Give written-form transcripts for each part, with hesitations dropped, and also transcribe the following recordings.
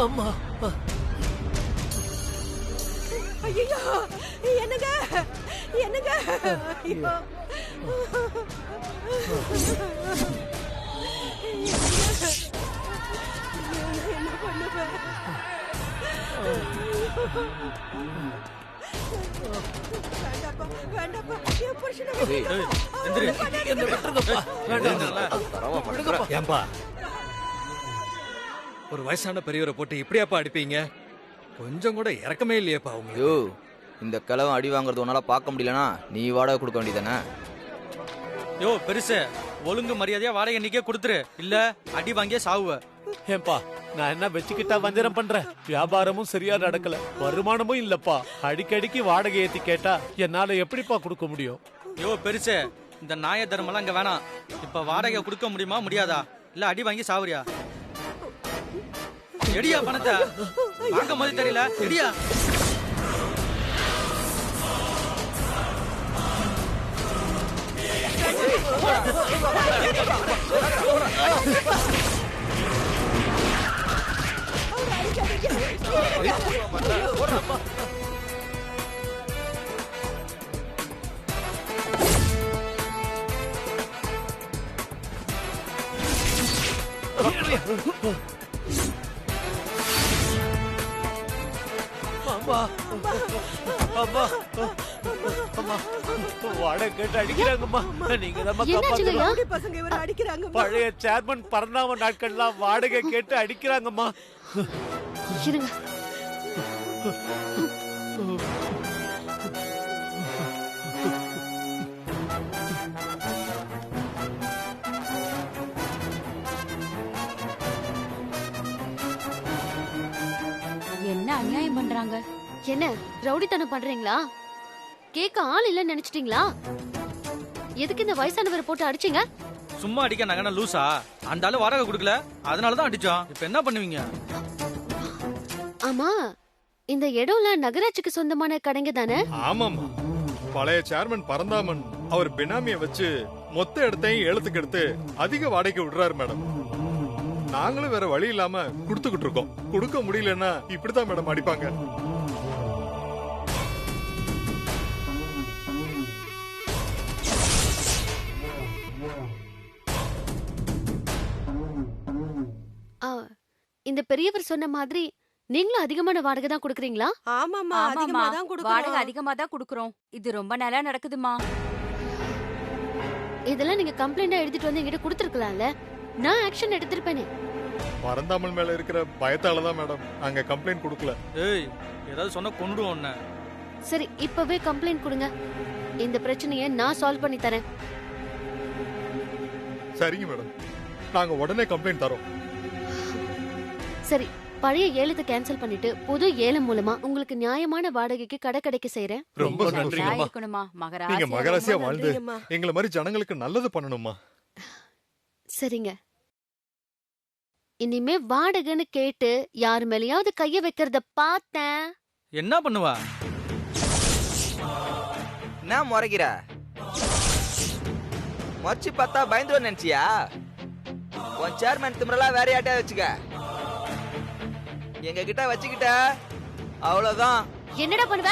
அம்மா. ஐயோ என்னங்க என்னங்க ஐயோ என்ன பண்ணுவேன்? வேண்டாப்பா வேண்டாப்பா என் புருஷனை ஏன்பா ஒரு வயசான பெரியவரை போட்டு இப்படியாப்பா அடிப்பீங்க? கொஞ்சம் கூட இறக்கமே இல்லையப்பா உங்களுக்கு. இந்த கிழவன் அடி வாங்குறது உன்னால பார்க்க முடியலனா நீ வாடகை கொடுக்க வேண்டியதானே? யோ பெருசு, ஒழுங்கு மரியாதையா வாடகை நீக்கே கொடுத்துரு, இல்ல அடி வாங்கியே சாவுவ. ஏன்பா நான் என்ன வச்சுக்கிட்டா வஞ்சனம் பண்றேன்? வியாபாரமும் சரியா நடக்கல, வருமானமும் இல்லப்பா. அடிக்கடிக்கு வாடகை ஏத்தி கேட்டா என்னால எப்படிப்பா கொடுக்க முடியும்? யோ பெருசு, இந்த நாய தர்மம்லாம் இங்க வேணாம். இப்ப வாடகை கொடுக்க முடியுமா முடியாதா, இல்ல அடி வாங்கி சாவுறியா? எடியா பணத்தை வாங்க மாதிரி தெரியல, எடியா. வாடகை கேட்டு அடிக்கிறாங்கம்மா. நீங்க தான் பசங்க இவரை அடிக்கிறாங்க. பழைய சேர்மன் பரந்தாம நாட்கள்லாம் வாடகை கேட்டு அடிக்கிறாங்கம்மா. என்ன அநியாயம் பண்றாங்க? என்ன ரவுடித்தனம் பண்றீங்களா? கேட்க ஆள் இல்ல நினைச்சிட்டீங்களா? எதுக்கு இந்த வயசானவரை போட்டு அடிச்சீங்க? சும்மா அடிக்க நகன லூசா? அந்த ஆளு வாடகை கொடுக்கல, அதனாலதான் அடிச்சோம். இப்ப என்ன பண்ணுவீங்க? ஆமா, இந்த இடம்லாம் நகராட்சிக்கு சொந்தமான கடைங்க தானே? ஆமாமா, பழைய சேர்மன் பரந்தாமன் அவர் பினாமிய வச்சு மொத்த இடத்தையும் ஏலத்துக்கு எடுத்து அதிக வாடகைக்கு விடுறாரு மேடம். நாங்களும் வேற வழி இல்லாம குடுத்துக்கிட்டு இருக்கோம். கொடுக்க முடியலன்னா இப்படிதான் மேடம் அடிப்பாங்க. இந்த பெரியவர் சொன்ன மாதிரி நீங்களும் அதிகமான வாடகை தான் கொடுக்கறீங்களா? ஆமாமா, அதிகமா தான் கொடுக்கறோம். வாடகை அதிகமா தான் கொடுக்கறோம். இது ரொம்ப நல்லா நடக்குதுமா. இதெல்லாம் நீங்க கம்ப்ளைண்டா எடுத்துட்டு வந்து என்கிட்ட கொடுத்துருக்கலாம்ல, நான் ஆக்ஷன் எடுத்திருப்பேனே. பரந்தாமல் மேல இருக்கிற பயத்தாலதான் மேடம் அங்க கம்ப்ளைண்ட் கொடுக்கல. ஏய், ஏதாவது சொன்னா கொன்னுடுவோம் உன்னை. சரி, இப்பவே கம்ப்ளைண்ட் கொடுங்க. இந்த பிரச்சனையை நான் சால்வ் பண்ணி தரேன். சரிங்க மேடம், நாங்க உடனே கம்ப்ளைண்ட் தரோம். சரி, பழைய ஏலத்தை கேன்சல் பண்ணிட்டு புது ஏலம் மூலமா உங்களுக்கு நியாயமான வாடகைக்கு கடை கிடைக்க செய்றேன். ரொம்ப நன்றிங்கம்மா. நீங்க மகராசியா வாழ்ந்து எங்களை மாதிரி ஜனங்களுக்கு நல்லது பண்ணணும்மா. சரிங்க, இனிமே வாடகைன்னு கேட்டு யாரு மேலயாவது கைய வைக்கிறத பார்த்தேன். என்ன பண்ணுவா? என்ன முறைகிற? மொச்சி பார்த்தா பயந்துருவ நினைச்சியா? உன் சேர்மன் திமிரலா வேற யார்ட்டா வச்சுக்க. எங்க கிட்ட வச்சுக்கிட்ட அவ்வளவுதான். என்னடா பண்ணுவ?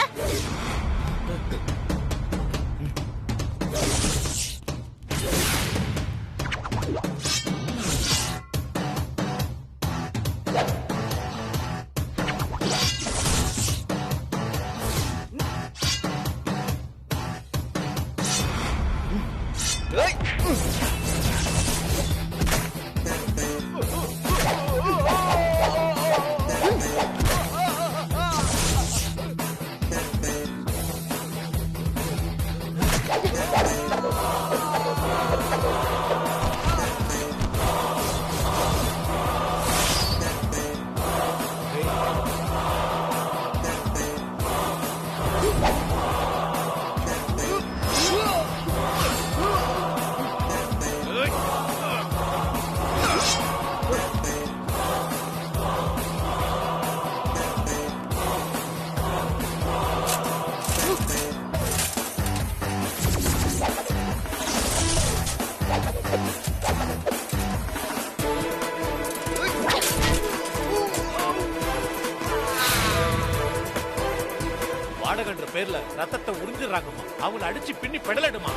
வாடகைன்ற பேர்ல ரத்தத்தை உறிஞ்சிடுறாங்கம்மா. அவங்கள அடிச்சு பின்னி பெடலடுமா.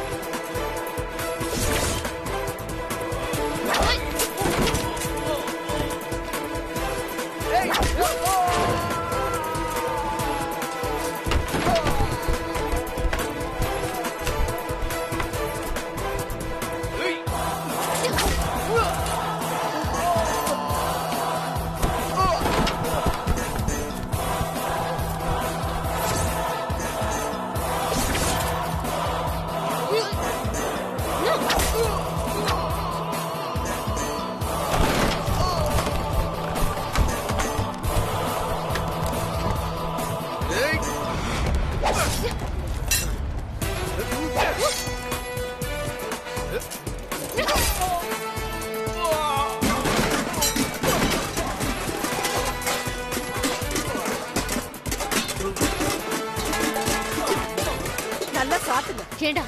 நல்லா சாத்துங்க. ஏண்டா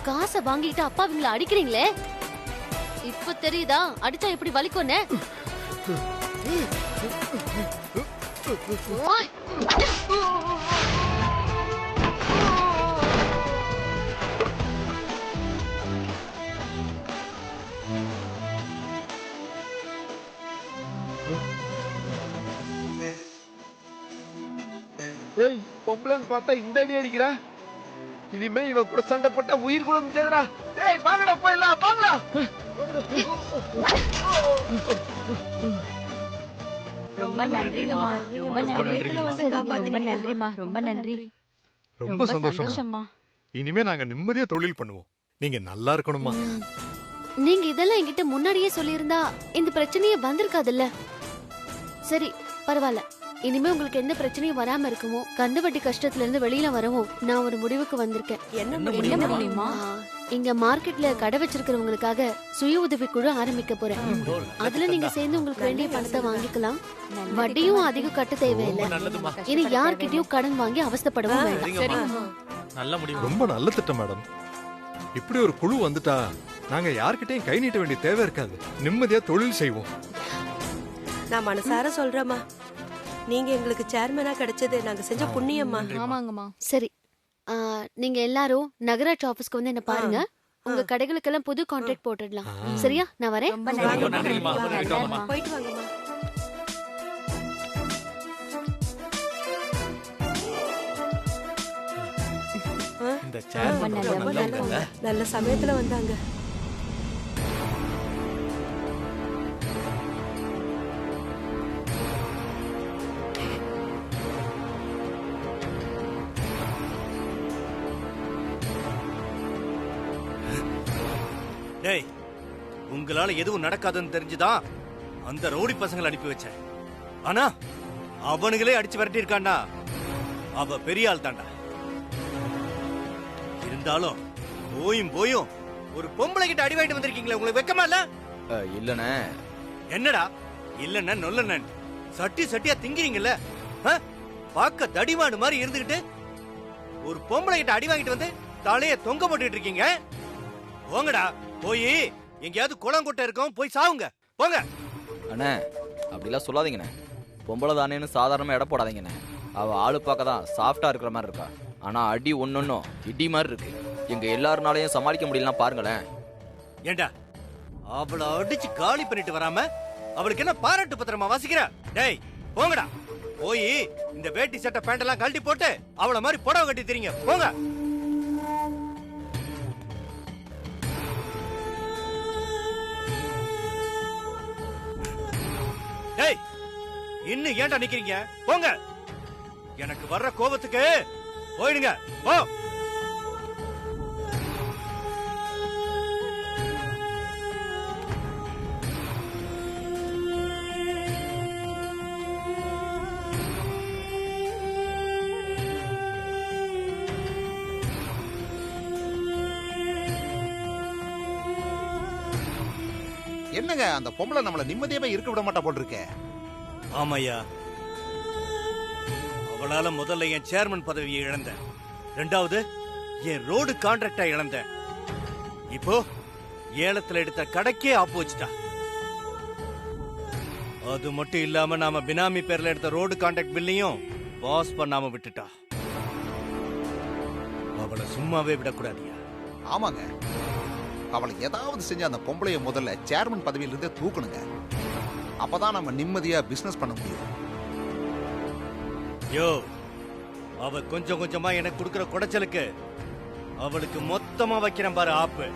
காசை வாங்கிட்டு அப்பா இவங்கள அடிக்கிறீங்களே, இப்ப தெரியுதா அடிச்சா எப்படி வலிக்கும்னு? ஓய். ஏய், பொம்பளைன்னு பார்த்தா இந்த அடி அடிக்கிறா. இனிமே இவன் கூட சண்டை போட்டா உயிர் கூட முடியாதுடா. ஏய், வாங்கடா போயிடலாம், வாங்கடா. ரொம்ப நன்றிமா, ரொம்ப நன்றி, ரொம்ப நன்றிமா, ரொம்ப நன்றி, ரொம்ப சந்தோஷம். சந்தோஷமா. இனிமே நாங்க நிம்மதியா தொழில் பண்ணுவோம். நீங்க நல்லா இருக்கணுமா. நீங்க இதெல்லாம் என்கிட்ட முன்னாடியே சொல்லியிருந்தா இந்த பிரச்சனையே வந்திருக்காதுல்ல. சரி பரவாயில்ல, இனிமே உங்களுக்கு எந்த பிரச்சனையும் வராம இருக்குமோ, கந்துவட்டி கஷ்டத்துல இருந்து வெளியில வரவும் நான் ஒரு முடிவுக்கு வந்திருக்கேன். என்ன என்ன முடியுமா? இங்க மார்க்கெட்ல கடை வச்சிருக்கிறவங்களுக்காக சுய உதவி குழு ஆரம்பிக்க போறேன். அதுல நீங்க சேர்ந்து உங்களுக்கு வேண்டிய பணத்தை வாங்கிக்கலாம். வட்டியும் அதிகம் கட்ட தேவையில்லை. நல்லதுமா. இனி யார்கிட்டயும் கடன் வாங்கி அவஸ்தைப்படவும் வேண்டாம். சரிங்கம்மா. நல்ல முடிவு. ரொம்ப நல்ல திட்டம் மேடம். இப்படி ஒரு குழு வந்துட்டா நாங்க யார்கிட்டயும் கை நீட்ட வேண்டிய தேவை இருக்காது. நிம்மதியா தொழில் செய்வோம். நான் மனசார சொல்றேம்மா, நீங்க எங்களுக்கு சேர்மனா கிடைச்சது நாங்க செஞ்ச புண்ணியம்மா. ஆமாங்கம்மா. சரி நீங்க எல்லாரும் நகராட்சி ஆபீஸ்க்கு வந்து என்ன பாருங்க. உங்க கடைகளுக்கெல்லாம் புது கான்ட்ராக்ட் போட்டுடலாம். சரியா? நான் வரேன். ரொம்ப வாங்க, நன்றிம்மா. நன்றிம்மா. போயிட்டு வாங்கம்மா. இந்த சேர்மன் ரொம்ப ரொம்ப நல்லவங்க. நல்ல நல்ல சமயத்துல வந்தாங்க. டேய், உங்களால எதுவும் நடக்காதுன்னு தெரிஞ்சுதான் அந்த ரவுடி பசங்களை அனுப்பி வச்சேன். ஆனா அவனுங்களே அடிச்சு விரட்டி இருக்காண்டா. அவ பெரிய ஆள் தாண்டா. இருந்தாலும் போயும் ஒரு பொம்பளை கிட்ட அடி வாங்கிட்டு வந்திருக்கீங்களே, உங்களுக்கு வெக்கமா இல்ல? இல்லண்ணே. என்னடா இல்லன்னா நொல்லண்ண சட்டியா திங்கிறீங்கல்ல? பார்க்க தடிமாடு மாதிரி இருந்துகிட்டு ஒரு பொம்பளை கிட்ட அடி வாங்கிட்டு வந்து தலைய தொங்க போட்டுட்டு இருக்கீங்க. போங்கடா, போய் எங்கேயாவது குளம் குட்டை இருக்கும், போய் சாவுங்க, போங்க. அண்ணே அப்படிலாம் சொல்லாதீங்கண்ணே. பொம்பளை தானேன்னு சாதாரணமா எடை போடாதீங்கண்ணே. அவ ஆளு பார்க்க தான் சாஃப்டா இருக்கிற மாதிரி இருக்கா. ஆனா அடி ஒன்னொன்னும் இடி மாதிரி இருக்கு. எங்க எல்லாருனாலையும் சமாளிக்க முடியலாம் பாருங்களேன். ஏண்டா அவளை அடிச்சு காலி பண்ணிட்டு வராம அவளுக்கு என்ன பாராட்டு பத்திரமா வாசிக்கிற? டேய் போங்கடா, போய் இந்த வேட்டி சட்டை பேண்ட் எல்லாம் கழட்டி போட்டு அவளை மாதிரி புடவை கட்டி தெரியுங்க, போங்க. டேய் இன்னும் ஏன்டா நிக்கிறீங்க? போங்க. எனக்கு வர்ற கோபத்துக்கு போயிடுங்க, போ. என்னங்க அந்த பொம்பளை நம்மள நிம்மதியாவே இருக்க விட மாட்டா போல் இருக்கே. ஆமாயா, அவளால முதல்ல என் சேர்மன் பதவியை இழந்தேன். ரெண்டாவது என் ரோடு கான்ட்ராக்டா இழந்தேன். இப்போ ஏலத்துல எடுத்த கடைக்கே ஆப்பு வச்சுட்டா. அது மட்டும் இல்லாம நாம பினாமி பேர்ல எடுத்த ரோடு கான்ட்ராக்ட் பில்லையும் பாஸ் பண்ணாம விட்டுட்டா. அவளை சும்மாவே விடக்கூடாதியா? ஆமாங்க, அவளை ஏதாவது செஞ்சு அந்த பொம்பளைய முதல்ல சேர்மன் பதவியிலிருந்தே தூக்கணுங்க. அப்பதான் நம்ம நிம்மதியா பிசினஸ் பண்ண முடியும். யோ, அவ கொஞ்சம் கொஞ்சமா எனக்கு கொடுக்கிற குடைச்சலுக்கு அவளுக்கு மொத்தமா வைக்கிறேன் பாரு ஆப்பு.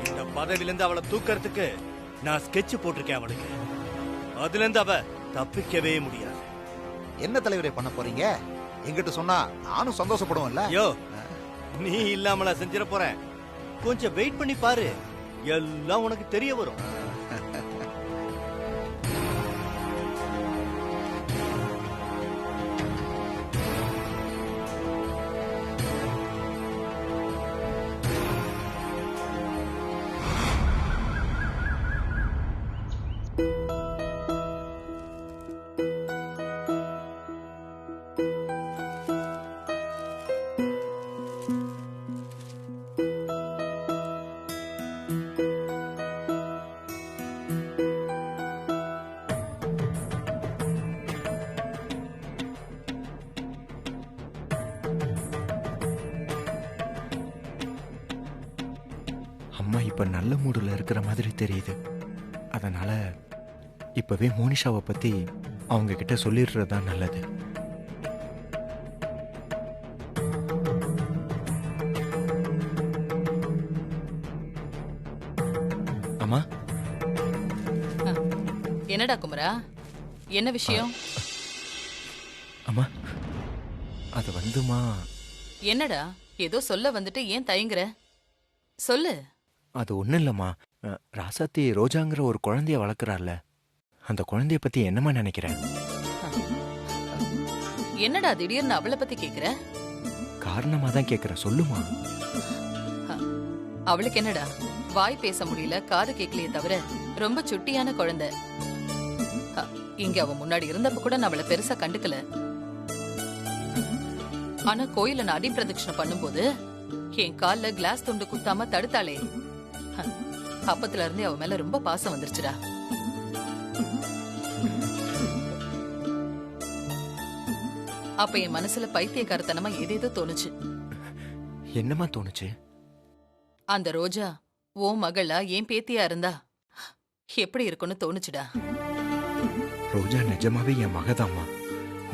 இந்த பதவியிலிருந்து அவளை தூக்கறதுக்கு நான் ஸ்கெட்ச் போட்டிருக்கேன் அவளுக்கு. அதுல இருந்து அவ தப்பிக்கவே முடியாது. என்ன தலைவரே பண்ண போறீங்க? எங்கிட்ட சொன்னா நானும் சந்தோஷப்படுவேன்ல. யோ, நீ இல்லாமல செஞ்சிட போறேன். கொஞ்சம் வெயிட் பண்ணி பாரு, எல்லாம் உனக்கு தெரிய வரும். அம்மா இப்ப நல்ல மூடுல இருக்கிற மாதிரி தெரியுது. அதனால இப்பவே மோனிஷாவை பத்தி அவங்க கிட்ட சொல்லிடுறது தான் நல்லது. அம்மா. என்னடா குமரா, என்ன விஷயம்? அம்மா, அது வந்துமா. என்னடா ஏதோ சொல்ல வந்துட்டு ஏன் தயங்குற? சொல்லு. அது ஒண்ணும் இல்லம்மா, ராசாத்தி ரோஜாங்கிற ஒரு குழந்தைய வளர்க்குறாள்ல, அந்த குழந்தைய பத்தி என்னமா நினைக்கிறேன்? என்னடா திடீர்னு அவளை பத்தி கேக்குற? காரணமா தான் கேக்குறேன், சொல்லுமா. அவளுக்கு என்னடா வாய் பேச முடியல, காது கேட்கலையே தவிர ரொம்ப சுட்டியான குழந்தை. இங்க அவ முன்னாடி இருந்தப்ப கூட நான் அவளை பெருசா கண்டுக்கல. ஆனா கோயில நான் அடி பிரதட்சணம் பண்ணும்போது என் கால்ல கிளாஸ் துண்டு குத்தாம தடுத்தாளே, அப்பத்துல இருந்தே அவ மேல ரொம்ப பாசம் வந்துருச்சுடா. அப்ப என் மனசுல பைத்தியக்காரத்தனமா ஏதேதோ தோணுச்சு. என்னமா தோணுச்சு? அந்த ரோஜா ஓ மகளா என் பேத்தியா இருந்தா எப்படி இருக்கும்னு தோணுச்சுடா. ரோஜா நிஜமாவே என் மகதாமா,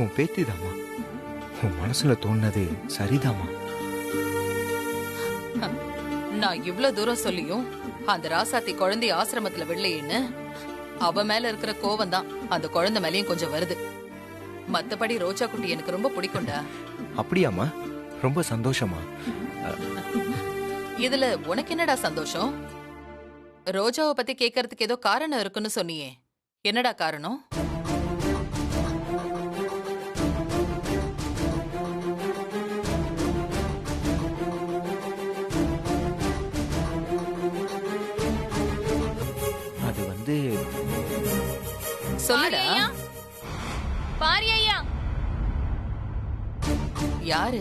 உன் பேத்திதாமா. உன் மனசுல தோணுனது சரிதாமா. நான் இவ்வளவு தூரம் சொல்லியும் அந்த ராசாத்தி குழந்தை ஆசிரமத்துல விடலையேன்னு அவ மேல இருக்கிற கோவம் தான் அந்த குழந்தை மேலயும் கொஞ்சம் வருது. மத்தபடி ரோஜா குட்டி எனக்கு ரொம்ப பிடிக்கும்டா. அப்படியாமா? ரொம்ப சந்தோஷமா. இதுல உனக்கு என்னடா சந்தோஷம்? ரோஜாவை பத்தி கேட்கறதுக்கு ஏதோ காரணம் இருக்குன்னு சொன்னியே, என்னடா காரணம்? அது வந்து சொல்லுடா. பாரி ஐயா. யாரு?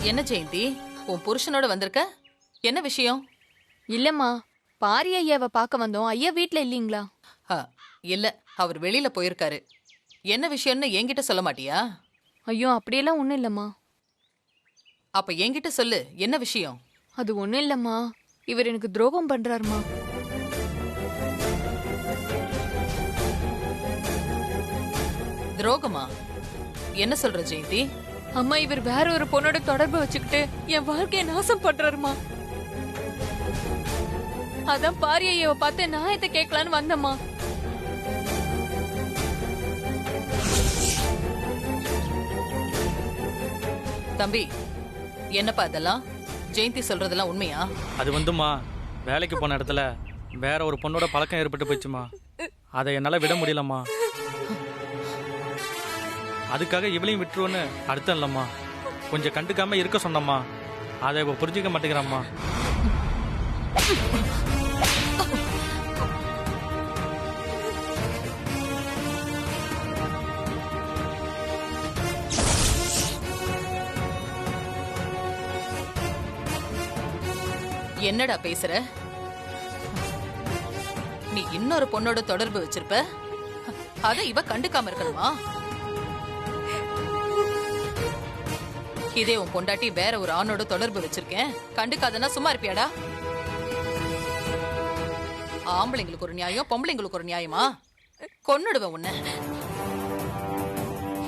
என்ன ஜெயந்தி, உன் புருஷனோட வந்திருக்க? என்ன விஷயம்? இல்லம்மா, பாரி ஐயாவை பார்க்க வந்தோம். ஐயா வீட்ல இல்லீங்களா? இல்ல, அவர் வெளியில போயிருக்காரு. என்ன விஷயம்னு என்கிட்ட சொல்ல மாட்டியா? ஐயோ, அப்படியெல்லாம் ஒண்ணும் இல்லம்மா. அப்ப என்கிட்ட சொல்லு, என்ன விஷயம்? அது ஒண்ணும் இல்லம்மா, இவர் எனக்கு துரோகம் பண்றாருமா. துரோகமா? என்ன சொல்ற ஜெயந்தி? அம்மா, இவர் வேற ஒரு பொண்ணோட தொடர்பு வச்சுக்கிட்டு என் வாழ்க்கையை நாசம் பண்றாருமா. அதான் பாரி ஐயாவை பார்த்து நியாயத்தை கேட்கலான்னு வந்தம்மா. தம்பி, என்னப்பா இதெல்லாம்? ஜெயந்தி சொல்றதெல்லாம் உண்மையா? அது வந்துமா, வேலைக்கு போன இடத்துல வேற ஒரு பொண்ணோட பழக்கம் ஏற்பட்டு போயிடுச்சுமா. அதை என்னால விட முடியலம்மா. அதுக்காக இவளையும் விட்டுருவோன்னு அர்த்தம் இல்லம்மா. கொஞ்சம் கண்டுக்காம இருக்க சொன்னம்மா. அதை இப்ப புரிஞ்சுக்க மாட்டேங்கிறாம்மா. என்னடா பேசுற? நீ இன்னொரு பொண்ணோட தொடர்பு வச்சிருப்ப, அத இவ கண்டுக்காம இருக்கணுமா? இதே உன் பொண்டாட்டி வேற ஒரு ஆணோட தொடர்பு வச்சிருக்கேன், கண்டுக்காதனா சும்மா இருப்பியாடா? ஆம்பளைங்களுக்கு ஒரு நியாயம், பொம்பளைங்களுக்கு ஒரு நியாயமா? கொன்னுடுவேன் உன்னை.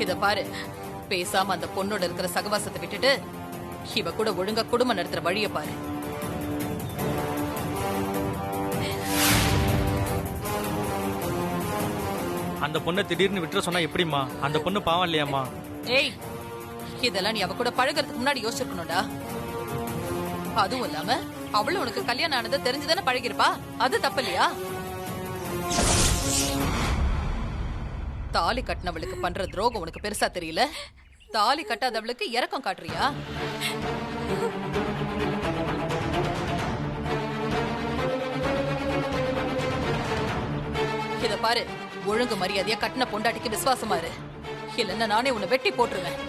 இத பாரு, பேசாம அந்த பொண்ணோட இருக்கிற சகவாசத்தை விட்டுட்டு இவ கூட ஒழுங்கா குடும்பம் நடத்துற வழிய பாரு. அந்த பொண்ணை திடீர்னு விட்டுற சொன்னா எப்படிம்மா? அந்த பொண்ணு பாவம் இல்லையாம்மா? ஏய், இதெல்லாம் நீ அவ கூட பழகிறதுக்கு முன்னாடி யோசிச்சிருக்கணும்டா. அதுவும் இல்லாம அவளும் உனக்கு கல்யாணம் ஆனதை தெரிஞ்சுதானே பழகிருப்பா. அது தப்பு இல்லையா? தாலி கட்டினவளுக்கு பண்ற துரோகம் உனக்கு பெருசா தெரியல, தாலி கட்டாதவளுக்கு இரக்கம் காட்டுறியா? இத பாரு, ஒழுங்கு மரியாதையா கட்டின பொண்டாட்டிக்கு விசுவாசமா இரு, இல்லன்னா நானே உன்னை வெட்டி போட்டுருவேன்.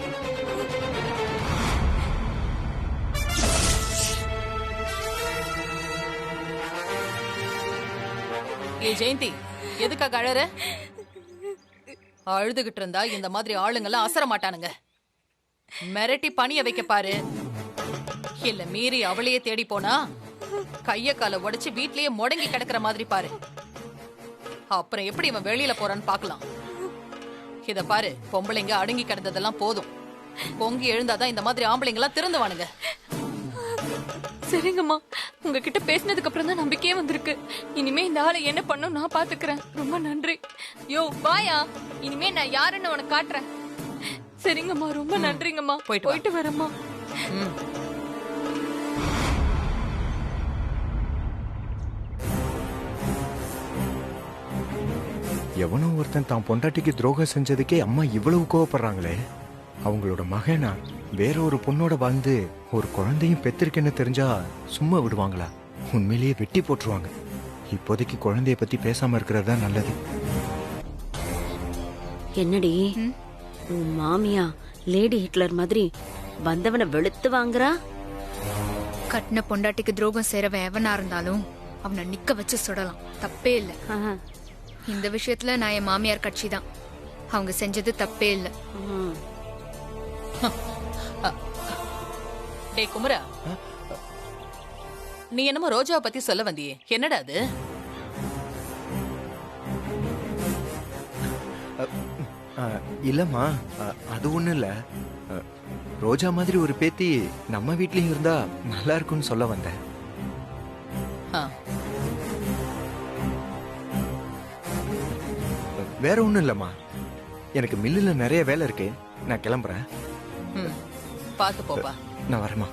ஏ ஜெயந்தி, எதுக்காக அழற? அழுதுகிட்டு இருந்தா இந்த மாதிரி ஆளுங்கெல்லாம் அசர மாட்டானுங்க. மிரட்டி பணிய வைக்க பாரு, இல்ல மீறி அவளையே தேடி போனா கைய கால உடைச்சு வீட்லயே முடங்கி கிடக்குற மாதிரி பாரு. அப்புறம் எப்படி இவன் வெளியில போறான்னு பாக்கலாம். இத பாரு, பொம்பளைங்க அடங்கி கிடந்ததெல்லாம் போதும். பொங்கி எழுந்தாதான் இந்த மாதிரி ஆம்பளைங்க எல்லாம் திருந்துவானுங்க. சரிங்கம்மா, உங்ககிட்ட பேசினதுக்கு அப்புறம் தான் நம்பிக்கையே வந்திருக்கு. இனிமே இந்த ஆளை என்ன பண்ணும் நான் பாத்துக்கிறேன். ரொம்ப நன்றி. யோ வாயா, இனிமே நான் யாருன்னு உனக்கு காட்டுறேன். சரிங்கம்மா, ரொம்ப நன்றிங்கம்மா. போயிட்டு வரேம்மா. எவனோ ஒருத்தன் தான் பொண்டாட்டிக்கு துரோகம் செஞ்சதுக்கே அம்மா இவ்வளவு கோவப்படுறாங்களே. அவங்களோட மகனா வேற ஒரு பொண்ணோட வாழ்ந்து ஒரு குழந்தையும் பெற்றிருக்கேன்னு தெரிஞ்சா சும்மா விடுவாங்களா? உண்மையிலேயே வெட்டி போட்டுருவாங்க. இப்போதைக்கு குழந்தைய பத்தி பேசாம இருக்கிறது தான் நல்லது. என்னடி உன் மாமியா லேடி ஹிட்லர் மாதிரி வந்தவனை வெளுத்து வாங்குறா? கட்டின பொண்டாட்டிக்கு துரோகம் செய்றவன் எவனா இருந்தாலும் அவனை நிக்க வச்சு சுடலாம், தப்பே இல்ல. இந்த விஷயத்துல நான் என் மாமியார் கட்சி தான். அவங்க செஞ்சது தப்பே இல்ல. டே குமரா, நீ என்னமோ ரோஜாவை பத்தி சொல்ல வந்தியே, என்னடா அது? இல்லம்மா, அது ஒண்ணும் இல்ல. ரோஜா மாதிரி ஒரு பேத்தி நம்ம வீட்லயும் இருந்தா நல்லா இருக்கும்னு சொல்ல வந்தேன். வேற ஒண்ணும் இல்லம்மா, எனக்கு மில்லுல நிறைய வேலை இருக்கு, நான் கிளம்புறேன். பாத்து போப்பா. நான் வரேம்மா.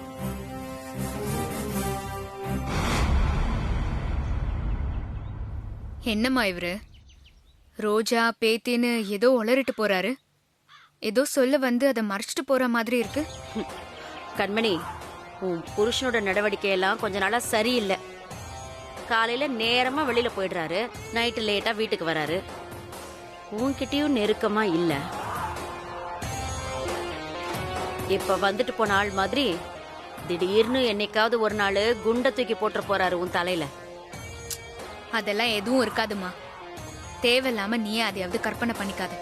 என்னம்மா இவரு ரோஜா பேத்தின்னு ஏதோ உளறிட்டு போறாரு. ஏதோ சொல்ல வந்து அதை மறைச்சிட்டு போற மாதிரி இருக்கு. கண்மணி, உன் புருஷனோட நடவடிக்கையெல்லாம் கொஞ்ச நாளா சரியில்லை. காலையில நேரமா வெளியில போயிடுறாரு, நைட்டு லேட்டா வீட்டுக்கு வராரு. உன்கிட்டயும் நெருக்கமா இல்ல. இப்ப வந்துட்டு போன ஆள் மாதிரி திடீர்னு என்னைக்காவது ஒரு நாள் குண்ட தூக்கி போட்டு போறாரு உன் தலையில. அதெல்லாம் எதுவும் இருக்காதுமா. தேவையில்லாம நீயே அதையாவது கற்பனை பண்ணிக்காத.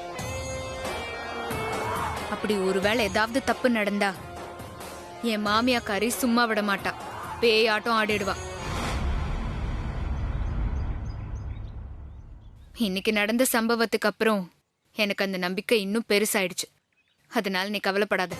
அப்படி ஒருவேளை ஏதாவது தப்பு நடந்தா என் மாமியாக்காரி சும்மா விட மாட்டா, பேயாட்டம் ஆடிடுவா. இன்னைக்கு நடந்த சம்பவத்துக்கு அப்புறம் எனக்கு அந்த நம்பிக்கை இன்னும் பெருசாயிடுச்சு. அதனால நீ கவலைப்படாத.